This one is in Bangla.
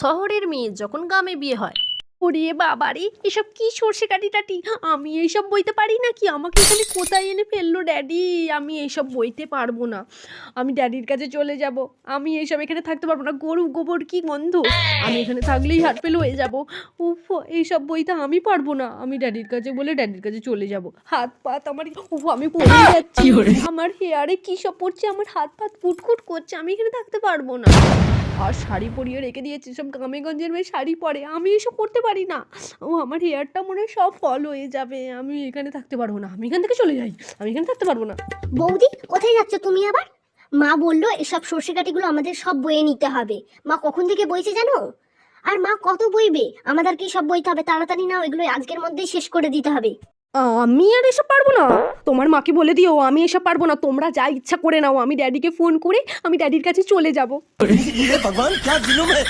শহরের মেয়ে যখন গ্রামে বিয়ে হয়। ওরে বাবারে, এসব কি সর্ষে কাটি টাটি, আমি এইসব বইতে পারি নাকি? আমাকে এখানে কোথায় এনে ফেললো ড্যাডি? আমি এইসব বইতে পারবো না, আমি ড্যাডির কাছে চলে যাব। আমি এইসব এখানে থাকতে পারবো না, গরু গোবর কি গন্ধ, আমি এখানে থাকলেই হার্ট ফেল হয়ে যাব। উফ, এইসব বইতে আমি পারবো না, আমি ড্যাডির কাছে বলে ড্যাডির কাছে চলে যাব। হাত পাত আমার, উফ, আমি পড়ে যাচ্ছি, আমার হেয়ারে কী সব পড়ছে, আমার হাত পাত কুটকুট করছে, আমি এখানে থাকতে পারবো না। আর শাড়ি পরিয়ে রেখে দিয়েছে, সব গ্রামেগঞ্জের মেয়ে শাড়ি পরে, আমি এসব করতে পারি না। ও আমার হেয়ারটা মনে হয় সব ফল হয়ে যাবে, আমি এখানে থাকতে পারবো না, আমি এখান থেকে চলে যাই, আমি এখানে থাকতে পারবো না। বৌদি, কোথায় যাচ্ছ তুমি আবার? মা বললো এসব সর্ষে কাঠিগুলো আমাদের সব বয়ে নিতে হবে। মা কখন থেকে বইছে জানো? আর মা কত বইবে? আমাদেরকে সব বইতে হবে, তাড়াতাড়ি নাও, এগুলো আজকের মধ্যেই শেষ করে দিতে হবে। আমি আর এসব পারবো না, তোমার মাকে বলে দিও আমি এসব পারবো না, তোমরা যা ইচ্ছা করে নাও, আমি ড্যাডিকে ফোন করে আমি ড্যাডির কাছে চলে যাব। ये भगवान क्या जुलुम है।